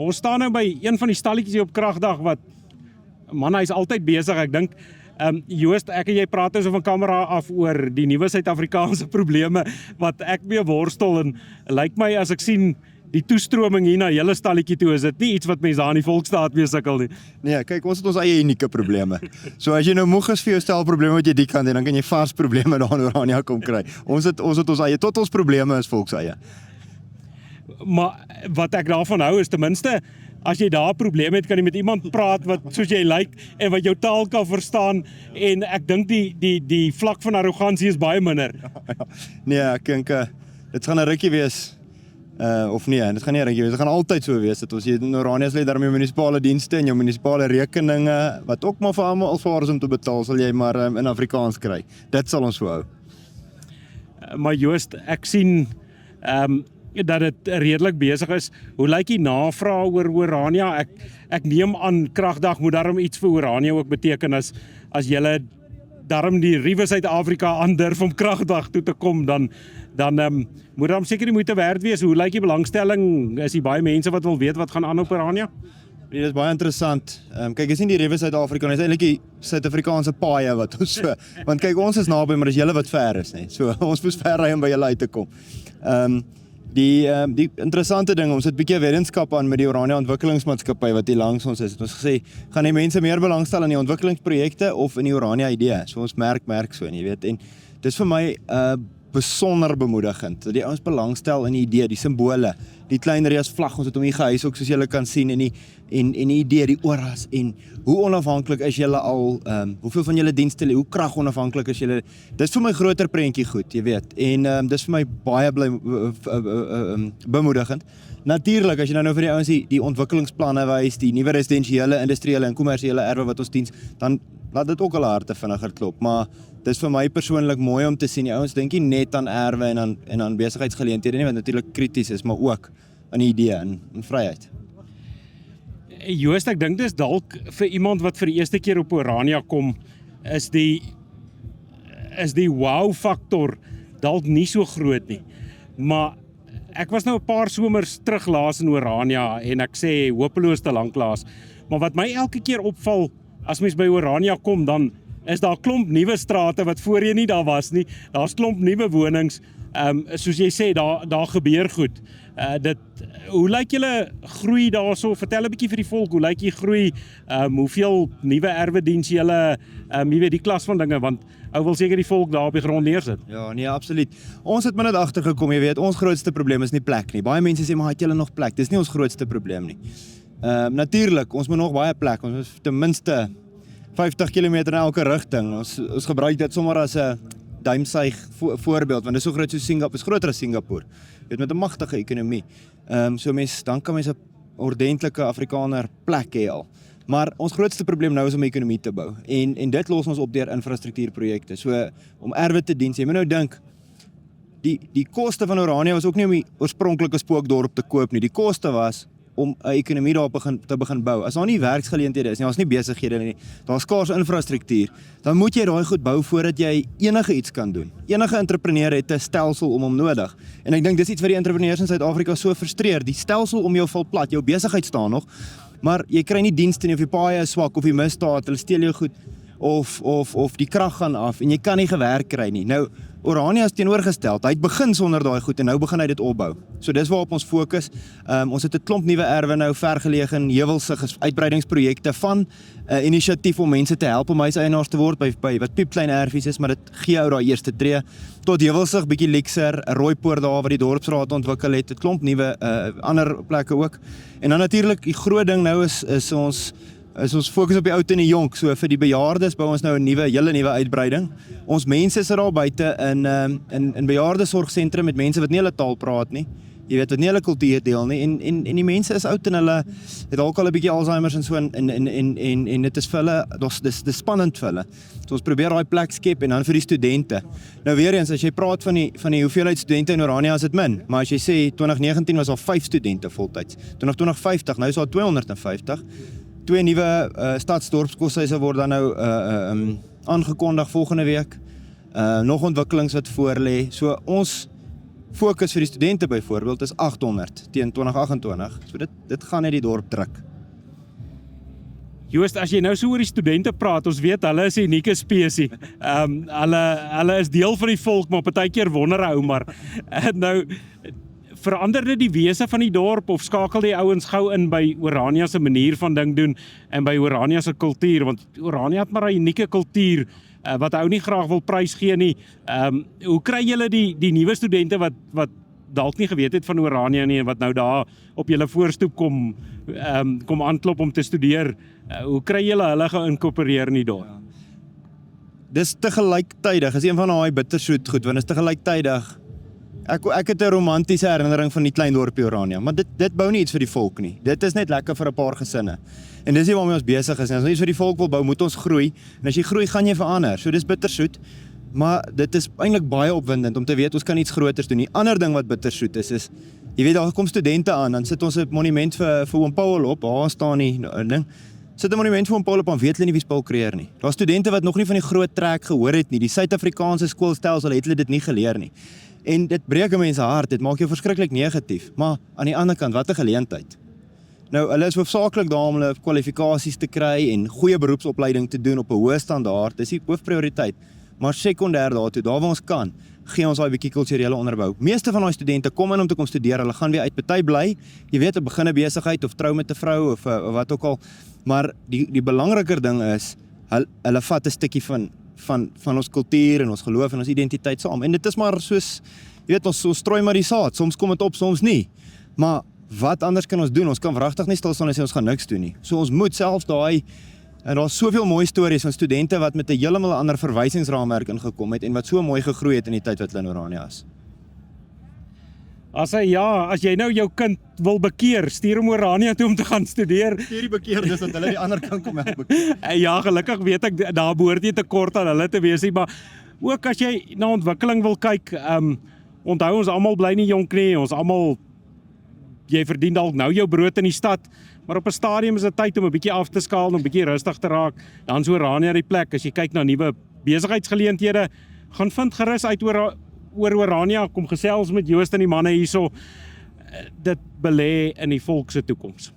Ons staan nou by een van die stalletjies hier op Kragdag wat, man, hy is altyd besig, ek dink, Joost, ek en jy praat nou so van kamera af oor die nuwe Suid-Afrikaanse probleme wat ek mee worstel en lyk my as ek sien die toestroming hier na hele stalletjie toe, is dit nie iets wat mense daar in die Volksstaat mee sukkel nie. Nee, kyk, ons het ons eie unieke probleme. So as jy nou moeg is vir jou stel probleme wat jy die kant en dan kan jy vars probleme daar in Orania kom kry. Ons het ons eie, tot ons probleme is volks eie. Maar wat ek daarvan hou is ten minste, as jy daar 'n probleem het, kan jy met iemand praat wat soos jy lyk en wat jou taal kan verstaan en ek dink die vlak van arrogansie is baie minder. Nee, ek dink dit gaan 'n rukkie wees. Of nee, dit gaan nie 'n rukkie wees. Dit gaan altyd so wees dat ons hier in Orania lê daarmee munisipale dienste en jou munisipale rekeninge wat ook maar vir almal alvaar is om te betaal, sal jy maar in Afrikaans kry. Dit sal ons so hou. Maar Joost, ek sien dat dit redelik besig is. Hoe lyk die navraag oor Orania? Ek neem aan Kragdag moet daarom iets vir Orania ook beteken as julle daarom die Riewe Suid-Afrika aandurf om Kragdag toe te kom, dan moet daarom seker die moeite werd wees. Hoe lyk die belangstelling? Is die baie mense wat wil weet wat gaan aan op Orania? Nee, dit is baie interessant. Kyk, is nie die Riewe Suid-Afrika, dit is eintlik die Suid-Afrikaanse paaie wat ons so, want kyk, ons is naby, maar dis julle wat ver is, nee. So ons moes ver ry om by julle uit te kom. Die interessante ding, ons het 'n bietjie wetenskap aan met die Orania Ontwikkelingsmaatskappy wat hier langs ons is. Het ons gesê, gaan die mense meer belangstel in die ontwikkelingsprojekte of in die Orania idee? So ons merk so, en jy weet, en dis vir my besonder bemoedigend, dat die ouens belangstel in die idee, die simbole, die klein reus vlag, ons het hom hier gehuis ook soos julle kan sien, en die idee, die oras, en hoe onafhanklik is julle al, hoeveel van julle dienste, hoe krag onafhanklik is julle, dis vir my groter prentjie goed, jy weet, en dis vir my baie bemoedigend. Natuurlik, as jy nou vir die ouens die ontwikkelingsplanne wys, die nuwe residensiële, industriële en kommersiële erwe wat ons diens, dan laat dit ook al harte vinniger klop, maar dis vir my persoonlik mooi om te sien, die ouens dink nie net aan erwe en aan besigheidsgeleenthede nie, wat natuurlik krities is, maar ook aan die idee en vryheid. Joost, ek dink dis dalk vir iemand wat vir die eerste keer op Orania kom, is die wow-faktor dalk nie so groot nie. Maar ek was nou 'n paar somers terug laas in Orania en ek sê hopeloos te lank laas. Maar wat my elke keer opval as mens by Orania kom, dan is daar klomp nuwe strate wat voorheen nie daar was nie. Daar's klomp nuwe wonings. Soos jy sê, daar gebeur goed. Hoe lyk julle groei daarso? Vertel 'n bietjie vir die volk, hoe lyk die groei? Hoeveel nuwe erwediens julle, jy weet die klas van dinge, want ou wil seker die volk daar op die grond neersit. Ja, nee, absoluut. Ons het maar net agtergekom, jy weet, ons grootste probleem is nie plek nie. Baie mense sê, maar het julle nog plek? Dis nie ons grootste probleem nie. Natuurlik, ons moet nog baie plek, ons moet ten minste 50 km in elke rigting. Ons gebruik dit sommer as 'n duimsuig voorbeeld, want dit is so groot soos Singapore, is groter as Singapore. Jy weet, met 'n magtige ekonomie. Dan kan mens 'n ordentlike Afrikaner plek hê al. Maar ons grootste probleem nou is om ekonomie te bou. En dit los ons op deur infrastruktuurprojekte. So om erwe te dien. Jy moet nou dink, die koste van Orania was ook nie om die oorspronklike spookdorp te koop nie. Die koste was om 'n ekonomie daar te begin bou. As daar nie werksgeleenthede is nie, daar's nie besighede nie, daar's skaars infrastruktuur, dan moet jy daai goed bou voordat jy enige iets kan doen. Enige entrepreneur het 'n stelsel om hom nodig. En ek dink dis iets wat die entrepreneurs in Suid-Afrika so frustreer. Die stelsel om jou val plat, jou besigheid staan nog, maar jy kry nie dienste nie, of die paaie is swak, of die misdaad, hulle steel jou goed, of die krag gaan af, en jy kan nie gewerk kry nie. Nou, Orania is teenoorgesteld, hy het begin sonder daai goed, en nou begin hy dit opbou. So dis waarop ons fokus. Ons het 'n klomp nuwe erwe nou vergelege in heuwelse uitbreidingsprojekte van inisiatief om mense te help om huiseienaars te word by wat piepklein erfies is, maar dit gee ou daai eerste tree, tot Heuwelsig, bietjie Lexer, 'n Rooipoort daar wat die dorpsraad ontwikkel het, 'n klomp nuwe ander plekke ook. En dan natuurlik die groot ding nou is ons fokus op die oud en die jonk. So vir die bejaardes bou ons nou 'n hele nuwe uitbreiding. Ons mense sit daar buite in bejaardesorgsentrum met mense wat nie hulle taal praat nie. Jy weet, wat nie hulle kultuur deel nie, en die mense is oud en hulle het dalk al 'n bietjie Alzheimer's en so, en dit is vir hulle, dis spannend vir hulle. So ons probeer daai plek skep, en dan vir die studente. Nou weer eens, as jy praat van die hoeveelheid studente in Orania, is dit min, maar as jy sê 2019 was al 5 studente voltyds, 2050, nou is daar 250. 2 nuwe stadsdorpskoshuise word dan nou aangekondig volgende week. Nog ontwikkelings wat voor lê. So ons fokus vir die studente byvoorbeeld is 800 teen 2028. So dit gaan net die dorp druk. Joost, as jy nou so oor die studente praat, ons weet hulle is 'n unieke spesie. Hulle is deel van die volk, maar partykeer wonder ou maar nou verander dit die wese van die dorp of skakel die ouens gou in by Orania se manier van ding doen en by Orania se kultuur, want Orania het maar 'n unieke kultuur wat ou nie graag wil prys gee nie. Hoe kry julle die nuwe studente wat dalk nie geweet het van Orania nie en wat nou daar op julle voorstoep kom aanklop om te studeer? Hoe kry julle hulle geïnkorporeer in die dorp? Ja. Dis te gelyktydig, is een van daai bittersoet goed, want is te gelyktydig. Ek het 'n romantiese herinnering van die klein dorpie Orania, maar dit bou nie iets vir die volk nie. Dit is net lekker vir 'n paar gesinne. En dis nie waarmee ons besig is nie. As ons iets vir die volk wil bou, moet ons groei. En as jy groei, gaan jy verander. So dis bittersoet, maar dit is eintlik baie opwindend om te weet ons kan iets groters doen. Die ander ding wat bittersoet is jy weet daar kom studente aan, dan sit ons 'n monument vir oom Paul op. Daar staan die ding. Sit 'n monument vir oom Paul op, dan weet hulle nie wie Paul Creer nie. Daar's studente wat nog nie van die groot trek gehoor het nie. Die Suid-Afrikaanse skoolstelsel het hulle dit nie geleer nie. En dit breek mense hart, dit maak jou verskriklik negatief. Maar aan die ander kant, wat 'n geleentheid. Nou, hulle is hoofsaaklik daar om hulle kwalifikasies te kry en goeie beroepsopleiding te doen op 'n hoë standaard. Dis die hoofprioriteit. Maar sekondêr daartoe, daar waar ons kan, gee ons daai bietjie kulturele onderbou. Meeste van daai studente kom in om te kom studeer, hulle gaan weer uit, party bly. Jy weet, 'n begin 'n besigheid of trou met 'n vrou of wat ook al. Maar die belangriker ding is hulle vat 'n stukkie van ons kultuur en ons geloof en ons identiteit saam. En dit is maar soos, jy weet, ons strooi maar die saad. Soms kom dit op, soms nie. Maar wat anders kan ons doen? Ons kan wragtig nie stil staan en sê ons gaan niks doen nie. So ons moet selfs en daar's soveel mooi stories van studente wat met 'n heeltemal ander verwysingsraamwerk ingekom het en wat so mooi gegroei het in die tyd wat hulle in Orania is. As jy nou jou kind wil bekeer, stuur hom Orania toe om te gaan studeer. Stuur die bekeerdes dat hulle die ander kant kom help bekeer. Ja, gelukkig weet ek daar behoort nie tekort aan hulle te wees nie, maar ook as jy na ontwikkeling wil kyk, onthou ons almal bly nie jonk nie, jy verdien dalk nou jou brood in die stad, maar op 'n stadium is dit tyd om 'n bietjie af te skaal en 'n bietjie rustig te raak. Dan is Orania die plek. As jy kyk na nuwe besigheidsgeleenthede, gaan vind gerus uit oor Orania, kom gesels met Joost en die manne hierso. Dit belê in die volk se toekoms.